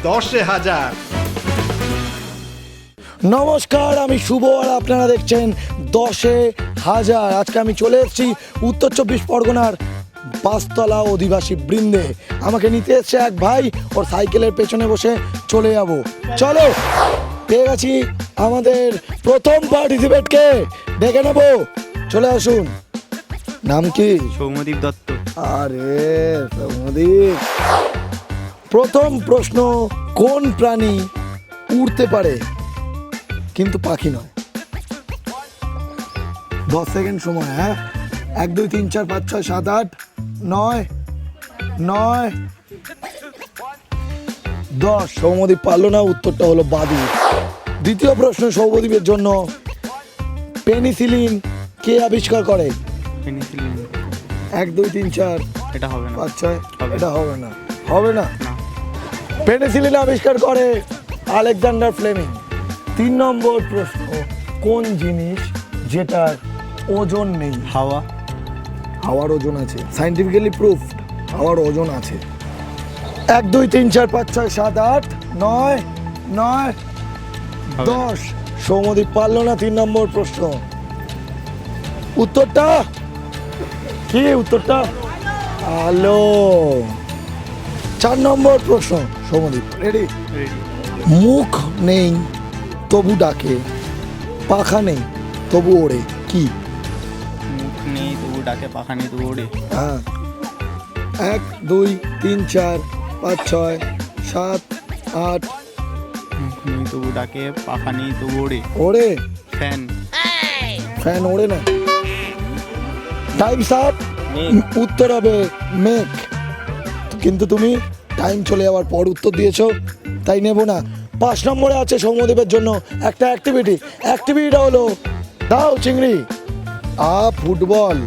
10,000। নমস্কার, আমি শুভ আর আপনারা দেখছেন 10,000। আজকে আমি চলে এসেছি উত্তর 24 পরগনার পাঁচতলা অধিবাসী বৃন্দে। আমাকে নিতে এসছে এক ভাই, ওর সাইকেলের পেছনে বসে চলে যাব। চলো, পেয়ে গেছি আমাদের প্রথম পার্টিসিপেটকে, ডেকে নেবো। চলে আসুন। নাম কি? সৌম্যদীপ দত্ত। আরে সৌম্যদীপ, প্রথম প্রশ্ন, কোন প্রাণী উড়তে পারে কিন্তু পাখি নয়? 10 সেকেন্ড সময়। হ্যাঁ, 1 2 3 4 5 6 7 8 9 9 10। সৌম্যদীপ পারলো না, উত্তরটা হলো বাদুড়। দ্বিতীয় প্রশ্ন সৌম্যদীপের জন্য, পেনিসিলিন কে আবিষ্কার করে? পেনিসিলিন। 1 2 3 4 এটা হবে না। 5 6। হবে। এটা হবে না, হবে না। না। পেনিসিলিন আবিষ্কার করে আলেকজান্ডার ফ্লেমিং। 3 নম্বর প্রশ্ন, কোন জিনিস যেটার ওজন নেই? হাওয়া। হাওয়ার ওজন আছে, সাইন্টিফিক্যালি প্রুফড, হাওয়ার ওজন আছে। 1 2 3 4 5 6 7 8 9 9 10। সৌম্যদীপ পারলো না 3 নম্বর প্রশ্ন। উত্তরটা কি? উত্তরটা আলো। 4 নম্বর প্রশ্ন সৌম্যদীপ, রেডি? রেডি। মুখ নেই তবু ডাকে, পাখা নেই তবু ওড়ে, কি? মুখ নেই তবু ডাকে, পাখা নেই তবু ওড়ে। হ্যাঁ, 1 2 3 4 5 6 7 8। মুখ নেই তবু ডাকে, পাখা নেই তবু ওড়ে। ওড়ে? ফ্যান। ফ্যান ওড়ে না। Times up. মেঘ। উত্তর হবে মেঘ, কিন্তু তুমি টাইম চলে যাওয়ার পর উত্তর দিয়েছো, তাই নেব না। 5 নম্বরে আছে সৌম্যদীপের জন্য একটা অ্যাক্টিভিটি। অ্যাক্টিভিটিটা হলো, দাও চিংড়ি, ফুটবল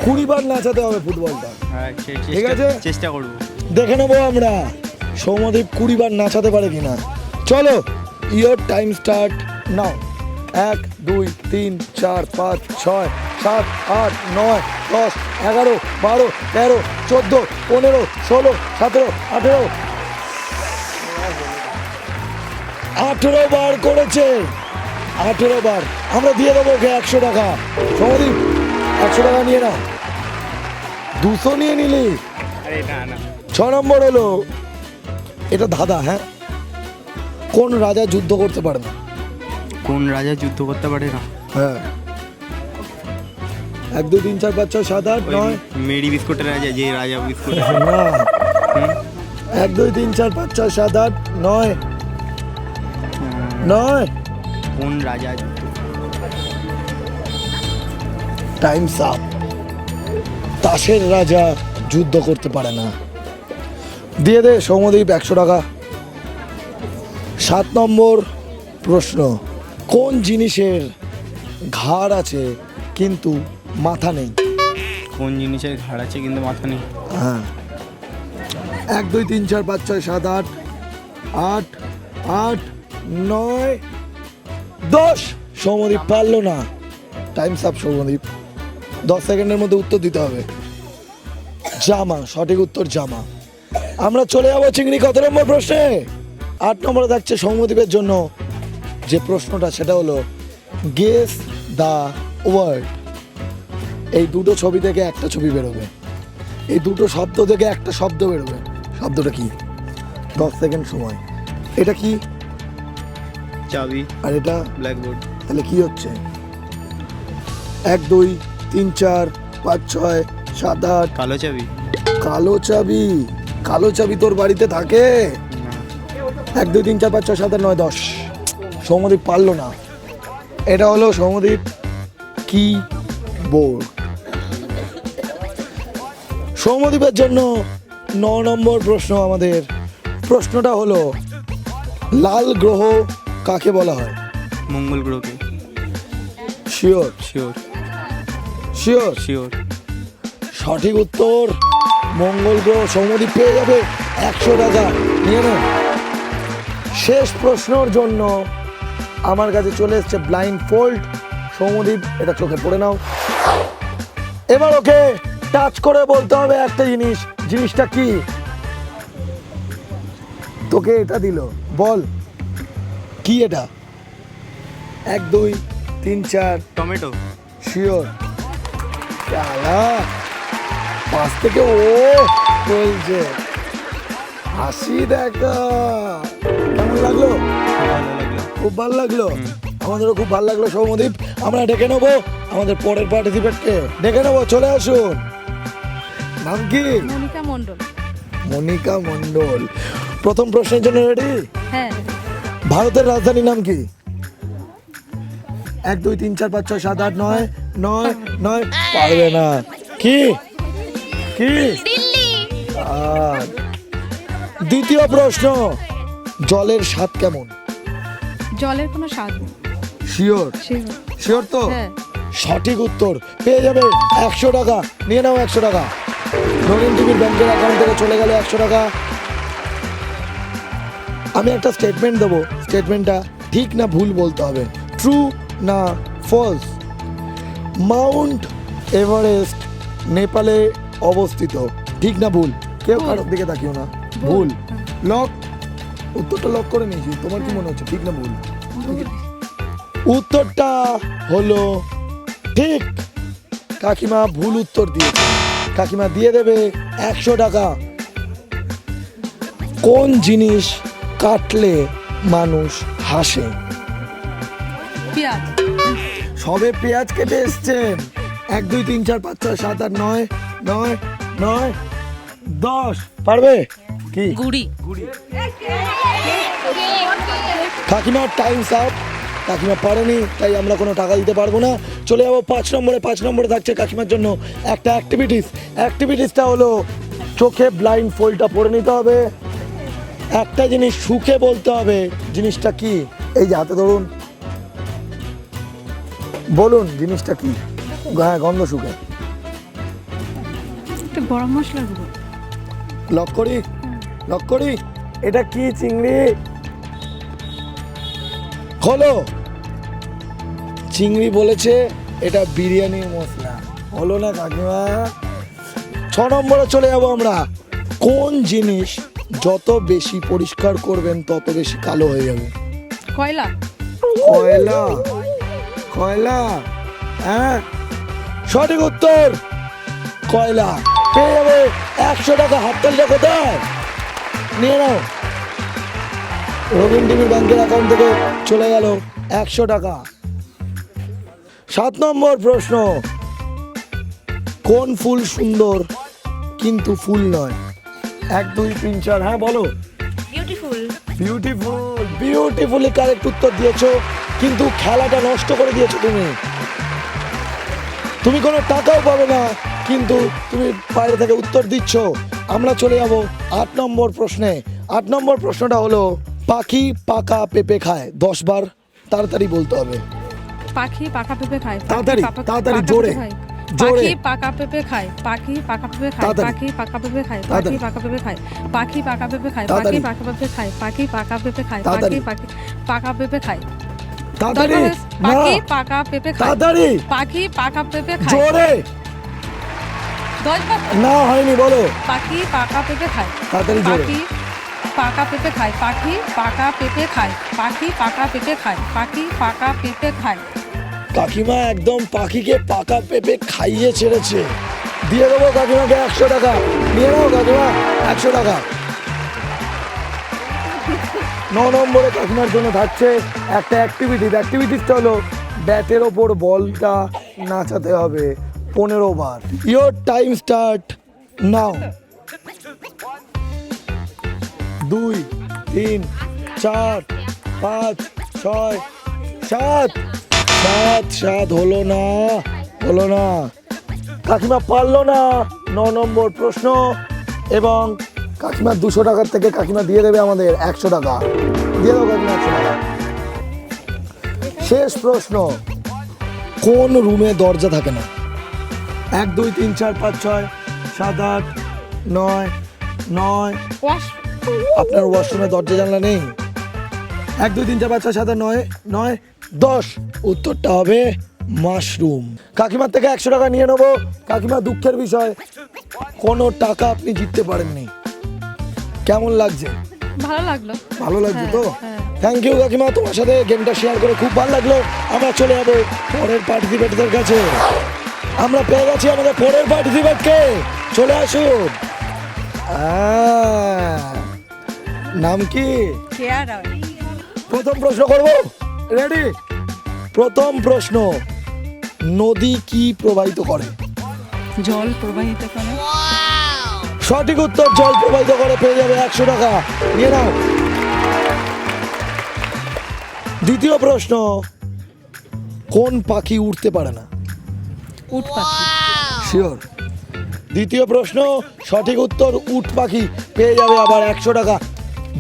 20 বার নাচাতে হবে ফুটবলটা। হ্যাঁ, ঠিক আছে। চেষ্টা করবো। দেখে নেবো আমরা সৌম্যদীপ 20 বার নাচাতে পারে কিনা। চলো, ইয়োর টাইম স্টার্ট নাও। 1 2 3 4 5 6 7 8 9 10 11 12 13 14 15 16 17 18 18 বার করেছে। 18 বার। আমরা দিয়ে দেবো ওকে 100 টাকা। সৌম্যদীপ 100 টাকা নিয়ে না, 200 নিয়ে নিলি। আরে না না। 6 নম্বর হলো, এটা ধাঁধা। হ্যাঁ, কোন রাজা যুদ্ধ করতে পারে না? কোন রাজা যুদ্ধ করতে পারে না? হ্যাঁ, 1 2 3 4 5 6 7 8 9। মেরি বিস্কুটের রাজা, যে রাজা বিস্কুট। না, 1 2 3 4 5 6 7 8 9 9। কোন রাজা যুদ্ধ? Times up. তাসের রাজা যুদ্ধ করতে পারে না। দিয়ে দে সৌম্যদীপ 100 টাকা। 7 নম্বর প্রশ্ন, কোন জিনিসের ঘাড় আছে কিন্তু মাথা নেই? কোন জিনিসের ঘাড় আছে কিন্তু মাথা নেই? হ্যাঁ, 1 2 3 4 5 6 7 8 8 8 9 10। সৌম্যদীপ পারলো না। Times up Soumyadip. 10 সেকেন্ডের মধ্যে উত্তর দিতে হবে। জামা, সঠিক উত্তর জামা। আমরা চলে যাবো চিংড়ি কত নম্বর প্রশ্নে? 8 নম্বরে থাকছে সৌম্যদীপের জন্য যে প্রশ্নটা, সেটা হলো গেস দ্য ওয়ার্ড। এই দুটো ছবি থেকে একটা ছবি বেরোবে, এই দুটো শব্দ থেকে একটা শব্দ বেরোবে। শব্দটা কি? 10 সেকেন্ড সময়। এটা কি? চাবি। আর এটা? ব্ল্যাকবোর্ড। তাহলে কি হচ্ছে? 1 2 3 4 5 6 7 8। কালো চাবি। কালো চাবি? কালো চাবি তোর বাড়িতে থাকে? না। 1 2 3 4 5 6 7 8 9 10। সৌম্যদীপ পারলো না। এটা হলো সৌম্যদীপ কি বোর্ড। সৌম্যদীপের জন্য 9 নম্বর প্রশ্ন আমাদের। প্রশ্নটা হলো, লাল গ্রহ কাকে বলা হয়? মঙ্গল গ্রহকে। শিওর? শিওর। শিওর? শিওর। সঠিক উত্তর মঙ্গল গ্রহ। সৌম্যদীপ পেয়ে যাবে 100 টাকা। নিয়ে নে। শেষ প্রশ্নের জন্য আমার কাছে চলে এসছে ব্লাইন্ড ফোল্ড। সৌম্যদীপ, এটা চোখে পড়ে নাও। এবার ওকে টাচ করে বলতে হবে একটা জিনিস। জিনিসটা কি? তোকে এটা দিল, বল কি এটা? 1 2 3 4 টমেটো। শিওর? শালা 5 থেকে ও বলছে। হাসি দেখা কেমন লাগলো? ভালো লাগলো। খুব ভালো লাগলো। আমাদেরও খুব ভালো লাগলো সৌমদীপ। আমরা ডেকে নেবো আমাদের পরের পার্টিসিপেটকে, ডেকে নেবো, চলে আসুন। নাম কি? মনিকা মণ্ডল। মনিকা মণ্ডল। প্রথম প্রশ্নের জন্য রেডি? হ্যাঁ। ভারতের রাজধানীর নাম কি? 1 2 3 4 5 6 7 8 9 9 9 পারবে না। কি কি? আর দ্বিতীয় প্রশ্ন, জলের স্বাদ কেমন? জলের কোনো স্বাদ নেই। শিওর? শিওর। শিওর তো? হ্যাঁ। সঠিক উত্তর পেয়ে যাবে 100 টাকা। নিয়ে নাও 100 টাকা। রঙিন টিভির ব্যাংকের অ্যাকাউন্ট থেকে চলে গেল 100 টাকা। আমি একটা স্টেটমেন্ট দেবো, স্টেটমেন্টটা ঠিক না ভুল বলতে হবে, ট্রু না ফলস। মাউন্ট এভারেস্ট নেপালে অবস্থিত, ঠিক না ভুল? কেউ ভুল। কারোর দিকে তাকিও না। ভুল। লক, উত্তরটা লক করে নিয়েছি। তোমার কি মনে হচ্ছে, ঠিক না ভুল? উত্তরটা হলো ঠিক। কাকিমা ভুল উত্তর দিয়েছে। কাকিমা দিয়ে দেবে 100 টাকা। কোন জিনিস কাটলে মানুষ হাসে? পেঁয়াজ। সবে পেঁয়াজ কেটে এসছেন। 1 2 3 4 5 6 7 8 9 9 9 10 পারবে? কি? গুড়ি। কাকিমা টাইমস আপ। কাকিমা পারেনি, তাই আমরা কোনো টাকা দিতে পারবো না। চলে যাবো 5 নম্বরে। 5 নম্বরে থাকছে কাকিমার জন্য একটা অ্যাক্টিভিটিসটা হলো চোখে ব্লাইন্ড ফোল্ডটা পরে নিতে হবে। একটা জিনিস সুখে বলতে হবে। জিনিসটা কি? এই যে হাতে ধরুন, বলুন জিনিসটা কি? হ্যাঁ, গন্ধ সুখে। একটা গরম মশলার গুঁড়ো। লক করি? লক করি? এটা কি চিংড়ি? হলো। চিংড়ি বলেছে এটা বিরিয়ানির মশলা। হলো না কাকিমা? 6 নম্বরে চলে যাবো আমরা। কোন জিনিস যত বেশি পরিষ্কার করবেন তত বেশি কালো হয়ে যাবে? কয়লা। কয়লা? কয়লা? হ্যাঁ, সঠিক উত্তর কয়লা। পেয়ে যাবে 100 টাকা। হাততালিটা কোথায়? নিয়ে নাও। রবীন্দ্র টিভির ব্যাংকের অ্যাকাউন্ট থেকে চলে গেল 100 টাকা। 7 নম্বর প্রশ্ন, কোন ফুল সুন্দর কিন্তু ফুল নয়? 1 2 3 4, হ্যাঁ বলো। বিউটিফুল। বিউটিফুলি কারেক্ট উত্তর দিয়েছো, কিন্তু খেলাটা নষ্ট করে দিয়েছো তুমি। তুমি কোনো টাকাও পাবে না, কিন্তু তুমি বাইরে থেকে উত্তর দিচ্ছ। আমরা চলে যাব 8 নম্বর প্রশ্নে। 8 নম্বর প্রশ্নটা হলো, পাখি পাকা পেঁপে খায় 10 বার। তাড়াতাড়ি বলতে হবে। পাখি পাকা পেঁপে খায়। তাড়াতাড়ি, পাখি তাড়াতাড়ি, পাকা জোরে, পেঁপে খায়। জোরে। পাখি পাকা পেঁপে খায়। পাখি পাকা পেঁপে খায়। তাড়াতাড়ি। পাখি পাকা পেঁপে খায়। তাড়াতাড়ি। পাখি পাকা পেঁপে খায়। পাখি পাকা পেঁপে খায়। তাড়াতাড়ি। পাখি পাকা পেঁপে খায়। পাখি পাকা পেঁপে খায়। তাড়াতাড়ি। পাখি পাকা পেঁপে খায়। তাড়াতাড়ি, পাখি না, পাকা পেঁপে খায়। তাড়াতাড়ি, পাখি পাকা পেঁপে খায়। জোরে। 10 বার। না, হয়নি, বলো। পাখি পাকা পেঁপে খায়। তাড়াতাড়ি, জোরে। পাখি পাকা পেঁপে খায়। পাখি পাকা পেঁপে খায়। পাখি পাকা পেঁপে খায়। পাখি পাকা পেঁপে খায়। কাকিমা একদম পাখিকে পাকা পেঁপে খাইয়ে ছেড়েছে। দিয়ে দেবো কাকিমাকে 100 টাকা। নিয়ে নাও কাকিমা 100 টাকা। 9 নম্বরে কাকিমার জন্য থাকছে একটা অ্যাক্টিভিটিসটা হলো ব্যাটের ওপর বলটা নাচাতে হবে 15 বার। Your time start now. 2 3 4 5 6 7 7 হলো না, হলো না। কাকিমা পারলো না 9 নম্বর প্রশ্ন, এবং কাকিমা 200 টাকার থেকে কাকিমা দিয়ে দেবে আমাদের 100 টাকা। দিয়ে দেবো কাকিমা 100 টাকা। শেষ প্রশ্ন, কোন রুমে দরজা থাকে না? 1 2 3 4 5 6 7 8 9 9। ওয়াশ। আপনার ওয়াশরুমে দরজা জানলা নেই? 1 2 3 4 5 6 7 8 9 9 10। উত্তরটা হবে মাশরুম। কাকিমার থেকে 100 টাকা নিয়ে নেবো। কাকিমা, দুঃখের বিষয় কোনো টাকা আপনি জিততে পারেননি। কেমন লাগছে? ভালো লাগলো। ভালো লাগছে তো? হ্যাঁ। থ্যাংক ইউ কাকিমা, তোমার সাথে গেমটা শেয়ার করে খুব ভালো লাগলো। আমরা চলে যাবো পরের পার্টিসিপেটদের কাছে। আমরা পেয়ে গেছি আমাদের পরের পার্টিসিপেটকে, চলে আসুন। নাম কি? কেয়ার রায়। প্রথম প্রশ্ন করব, রেডি? প্রথম প্রশ্ন, নদী কি প্রবাহিত করে? জল প্রবাহিত করে। সঠিক উত্তর, জল প্রবাহিত করে, পেয়ে যাবে 100 টাকা, নিয়ে নাও। দ্বিতীয় প্রশ্ন, কোন পাখি উঠতে পারে না? উট পাখি। শিওর? দ্বিতীয় প্রশ্ন, সঠিক উত্তর উট পাখি, পেয়ে যাবে আবার 100 টাকা।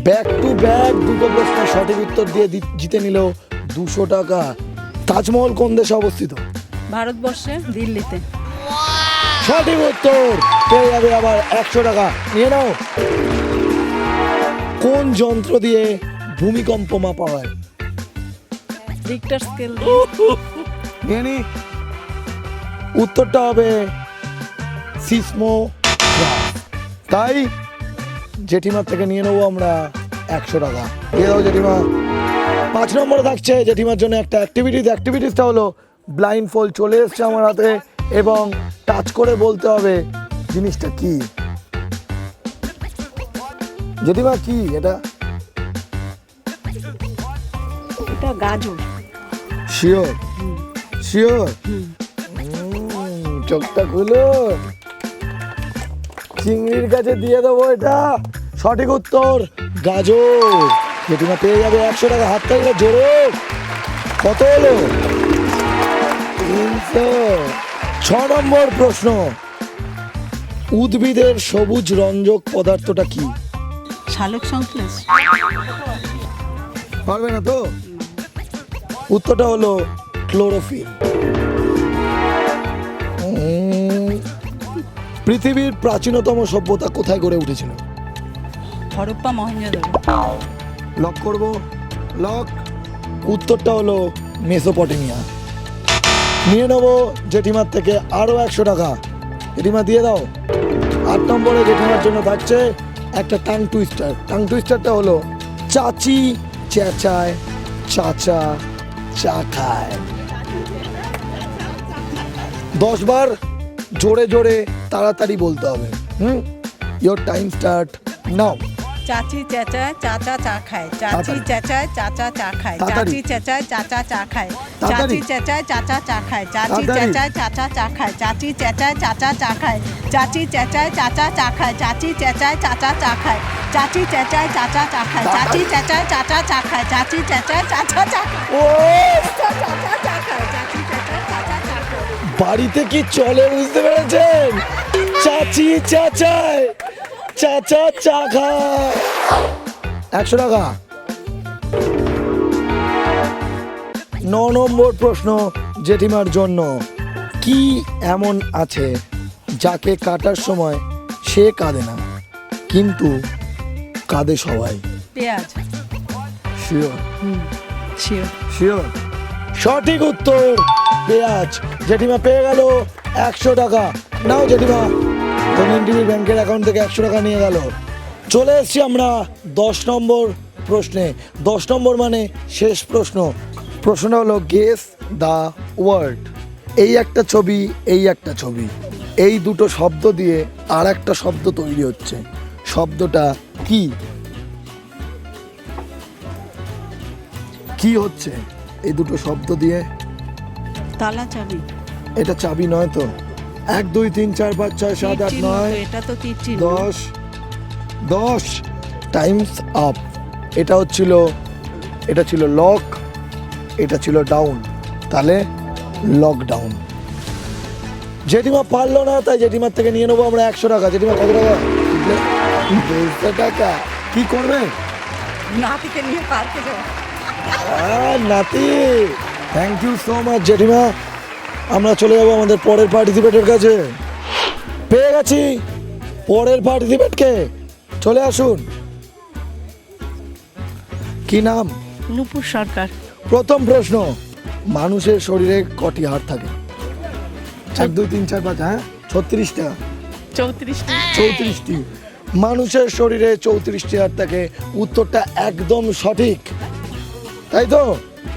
ব্যাক টু ব্যাক দুটো প্রশ্ন সঠিক উত্তর দিয়ে জিতে নিল 200 টাকা। তাজমহল কোন দেশে অবস্থিত? ভারতবর্ষে, দিল্লিতে। সঠিক উত্তর, পেয়ে যাবে আবার 100 টাকা, নিয়ে নাও। কোন যন্ত্র দিয়ে ভূমিকম্প মাপা হয়? Richter scale. নিয়ে নি। উত্তরটা হবে সিসমোগ্রাফ। তাই জেঠিমার থেকে নিয়ে নেবো আমরা 100 টাকা, দিয়ে দাও জেঠিমা। 5 নম্বরে থাকছে জেঠিমার জন্য একটা অ্যাক্টিভিটিসটা হলো ব্লাইন্ড ফোল্ড। চলে এসছে আমার হাতে এবং টাচ করে বলতে হবে জিনিসটা কি। জেঠিমা কি এটা? এটা গাজর। শিওর? শিওর? চোখটা খুলো, চিংড়ির কাছে দিয়ে দেবো এটা। সঠিক উত্তর গাজর, জেঠিমা পেয়ে যাবে 100 টাকা। হাতটা দিলে জোরে। কত হলো? 300। 6 নম্বর প্রশ্ন, উদ্ভিদের সবুজ রঞ্জক পদার্থটা কি? শালক সংশ্লেষ। পারবে না তো? উত্তরটা হলো ক্লোরোফিল। পৃথিবীর প্রাচীনতম সভ্যতা কোথায় গড়ে উঠেছিল? হরপ্পা, মহেঞ্জোদারো। লক করব, লক। উত্তরটা হলো মেসোপটেমিয়া। নিয়ে নেবো জেঠিমার থেকে আরো 100 টাকা, জেঠিমা দিয়ে দাও। 8 নম্বরে জেঠিমার জন্য থাকছে একটা টাং টুইস্টার। টাং টুইস্টারটা হলো চাচি চেঁচায়, চাচা চা খায়। 10 বার জোরে জোরে তাড়াতাড়ি বলতে হবে। ইয়োর টাইম স্টার্ট নাও। চাচি চেঁচায়, চাচা চা খায়। চাচি তাড়াতাড়ি। চেঁচায়, চাচা চা খায়। তাড়াতাড়ি। চাচি চেঁচায়, চাচা চা খায়। তাড়াতাড়ি। চাচি চেঁচায়, চাচা চা খায়। চাচি তাড়াতাড়ি। চেঁচায়, চাচা চা খায়। চাচি চেঁচায়, চাচা চা খায়। চাচি চেঁচায়, চাচা চা খায়। চাচি চেঁচায়, চাচা চা খায়। চাচি চেঁচায়, চাচা চা খায়। চাচি চেঁচায়, চাচা চা খায়। চাচি চেঁচায়, চাচা চা খায়। ও, চাচা চা খায়। চাচি চেঁচায়, চাচা চা খায়। বাড়িতে কি চলে বুঝতে পেরেছেন? চাচি চাচায়, চাচা চা খায়। 100 টাকা। 9 নম্বর প্রশ্ন জেঠিমার জন্য, কি এমন আছে যাকে কাটার সময় সে কাঁদে না কিন্তু কাঁদে সবাই? পেঁয়াজ। শিওর? শিওর। শিওর? সঠিক উত্তর পেঁয়াজ। জেঠিমা পেয়ে গেল 100 টাকা। নাও জেঠিমা, ধনিন টিভির ব্যাংকের অ্যাকাউন্ট থেকে 100 টাকা নিয়ে গেল। চলে এসছি আমরা 10 নম্বর প্রশ্নে। 10 নম্বর মানে শেষ প্রশ্ন। প্রশ্নটা হলো গেস দ্য ওয়ার্ড। এই একটা ছবি, এই একটা ছবি, এই দুটো শব্দ দিয়ে আর একটা শব্দ তৈরি হচ্ছে। শব্দটা কি? কি হচ্ছে এই দুটো শব্দ দিয়ে? তালা চাবি। এটা চাবি নয় তো। 1 2 3 4 5 6 7 8 তীরচিহ্ন তো, 9 এটা তো তীরচিহ্ন। 10 টাইমস আপ। এটা ছিল লক, এটা ছিল ডাউন, তাহলে লকডাউন। জেঠিমা পারলো না, তাই জেঠিমার থেকে নিয়ে নেবো আমরা 100 টাকা। জেঠিমা কত টাকা? 200 টাকা। কি করবে? নাতিকে নিয়ে পার্কে যাওয়া। নাতি, থ্যাংক ইউ সো মাচ জেঠিমা। আমরা চলে যাবো আমাদের পরের পার্টিসিপেটের কাছে। পেয়ে গেছি পরের পার্টিসিপেটকে, চলে আসুন। কি নাম? নূপুর সরকার। প্রথম প্রশ্ন, মানুষের শরীরে কটি হাড় থাকে? 1 2 3 4 5, হ্যাঁ 36টা। 34টি। 34টি। মানুষের শরীরে 34টি হাড় থাকে। উত্তরটা একদম সঠিক, তাই তো?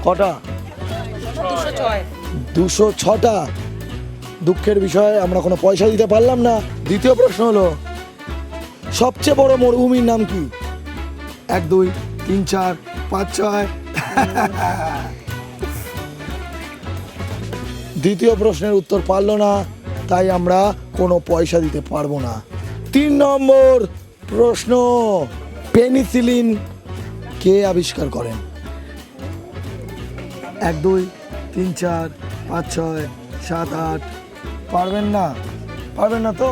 কটা? 206টা। দুঃখের বিষয় আমরা কোনো পয়সা দিতে পারলাম না। দ্বিতীয় প্রশ্ন হলো, সবচেয়ে বড় মরুভূমির নাম কি? 1 2 3 4 5 6। দ্বিতীয় প্রশ্নের উত্তর পারলো না, তাই আমরা কোনো পয়সা দিতে পারবো না। 3 নম্বর প্রশ্ন, পেনিসিলিন কে আবিষ্কার করেন? 1 2 3 4 5 6 7 8। পারবেন না? পারবেন না তো?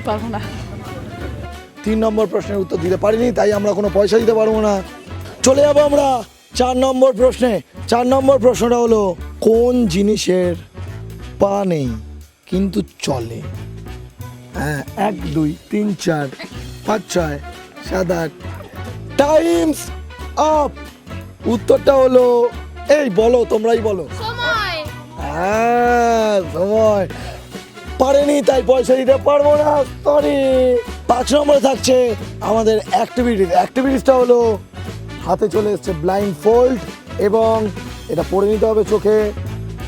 পারবো না। 3 নম্বর প্রশ্নের উত্তর দিতে পারিনি, তাই আমরা কোনো পয়সা দিতে পারবো না। চলে যাবো আমরা 4 নম্বর প্রশ্নে। 4 নম্বর প্রশ্নটা হলো, কোন জিনিসের পা নেই কিন্তু চলে? হ্যাঁ, 1 2 3 4 5 6 7 8। Times up. উত্তরটা হলো, এই বলো, তোমরাই বলো। সময়। হ্যাঁ, সময়। পারেনি, তাই পয়সা দিতে পারবো না, সরি। 5 নম্বরে থাকছে আমাদের অ্যাক্টিভিটিসটা হলো, হাতে চলে এসছে ব্লাইন্ড ফোল্ড এবং এটা পরে নিতে হবে চোখে।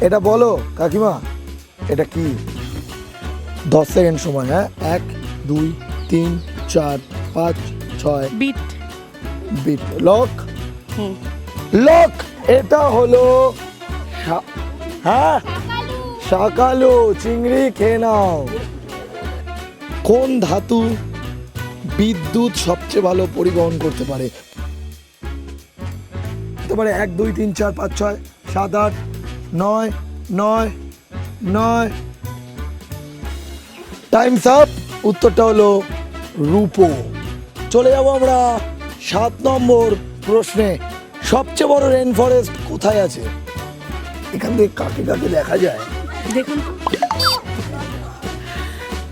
এটা বলো কাকিমা, এটা কি? 10 সেকেন্ড সময়। হ্যাঁ, 1 2 3 4 5 6। বিট। বিট। লক। লক। এটা হলো হ্যাঁ, শাকালু। চিংড়ি খেয়ে নাও। কোন ধাতু বিদ্যুৎ সবচেয়ে ভালো পরিবহন করতে পারে? 1 2 3 4 5 6 7 8 9 9 9। Times up. উত্তরটা হলো রূপো। চলে যাবো আমরা 7 নম্বর প্রশ্নে। সবচেয়ে বড় রেন ফরেস্ট কোথায় আছে? এখান থেকে কাকে কাকে দেখা যায় দেখুন।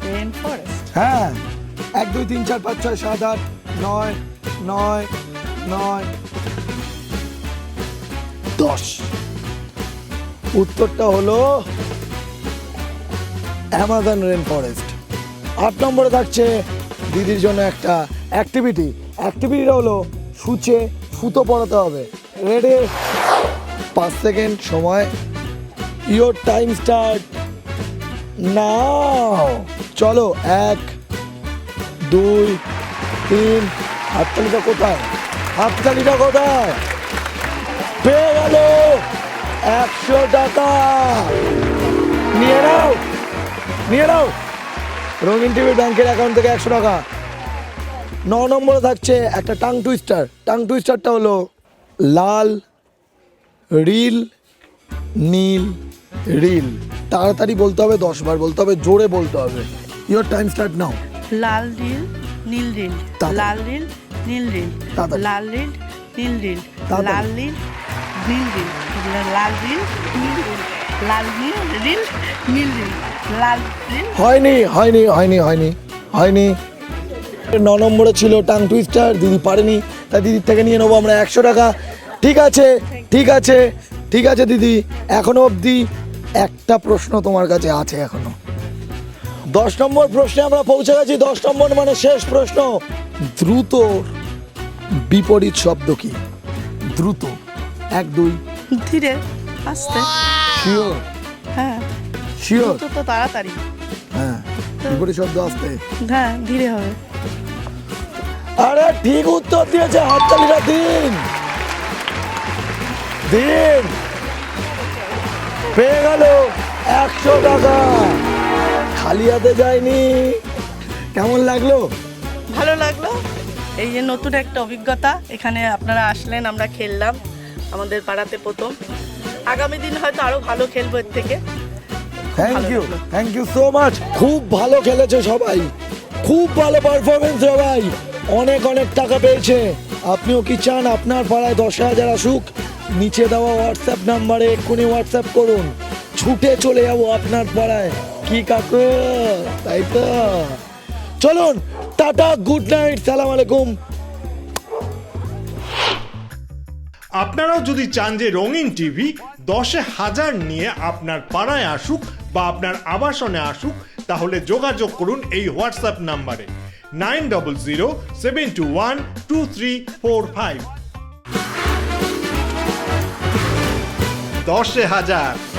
Rain forest. হ্যাঁ, 1 2 3 4 5 6 7 8 9 9 9 10। উত্তরটা হলো অ্যামাজন রেন ফরেস্ট। 8 নম্বরে থাকছে দিদির জন্য একটা অ্যাক্টিভিটিটা হলো, সূচে সুতো পরাতে হবে। রেডি? 5 সেকেন্ড সময়। ইয়োর টাইম স্টার্ট নাও। চলো, 1 2 3। হাততালিটা কোথায়? হাততালিটা কোথায়? পেয়ে গেল 100 টাকা। নিয়ে নাও, নিয়ে নাও। রঙিন টিভির ব্যাংকের অ্যাকাউন্ট থেকে 100 টাকা। 9 নম্বরে থাকছে একটা টাং টুইস্টারটা হলো, লাল রিল নীল রিল। তাড়াতাড়ি বলতে হবে, 10 বার বলতে হবে, জোরে বলতে হবে। Your time start now. লাল রিল নীল রিল। তাড়াতাড়ি। লাল রিল নীল রিল। তাড়াতাড়ি। লাল রিল নীল রিল। তাড়াতাড়ি। লাল রিল নীল রিল। লাল রিল নীল রিল। লাল নীল রিল নীল রিল। লাল রিল। হয়নি হয়নি হয়নি হয়নি হয়নি। 9 নম্বরে ছিল টাং টুইস্টার, দিদি পারেনি, তাই দিদির থেকে নিয়ে নেবো আমরা 100 টাকা। ঠিক আছে, ঠিক আছে, ঠিক আছে দিদি। এখনো অবধি একটা প্রশ্ন তোমার কাছে আছে এখনো। 10 নম্বর প্রশ্নে আমরা পৌঁছে গেছি। 10 নম্বর মানে শেষ প্রশ্ন। দ্রুত বিপরীত শব্দ কি? দ্রুত। 1 2। ধীরে আস্তে। শিওর? হ্যাঁ, শিওর? দ্রুত তো তাড়াতাড়ি। হ্যাঁ, বিপরীত শব্দ আসতে। হ্যাঁ, ধীরে হবে। আরে ঠিক উত্তর দিয়েছে, হাততালিটা দিন দিন। পেয়ে গেল 100 টাকা। খালি হাতে যায়নি। কেমন লাগলো? ভালো লাগলো। এই যে নতুন একটা অভিজ্ঞতা, এখানে আপনারা আসলেন, আমরা খেললাম আমাদের পাড়াতে প্রথম। আগামী দিন হয়তো আরো ভালো খেলবো এর থেকে। Thank you so much. খুব ভালো খেলেছে সবাই, খুব ভালো পারফরমেন্স সবাই, অনেক অনেক টাকা পেয়েছে। আপনিও কি চান আপনার পাড়ায় 10,000 আসুক? নিচে দেওয়া হোয়াটসঅ্যাপ নাম্বারে এক্ষুনি হোয়াটসঅ্যাপ করুন, ছুটে চলে যাবো আপনার পাড়ায়। কি কাকু, তাই তো? চলুন, টাটা, গুড নাইট, সালাম আলাইকুম। আপনারাও যদি চান যে রঙিন টিভি 10,000 নিয়ে আপনার পাড়ায় আসুক বা আপনার আবাসনে আসুক, তাহলে যোগাযোগ করুন এই হোয়াটসঅ্যাপ নাম্বারে 9007212345। 10,000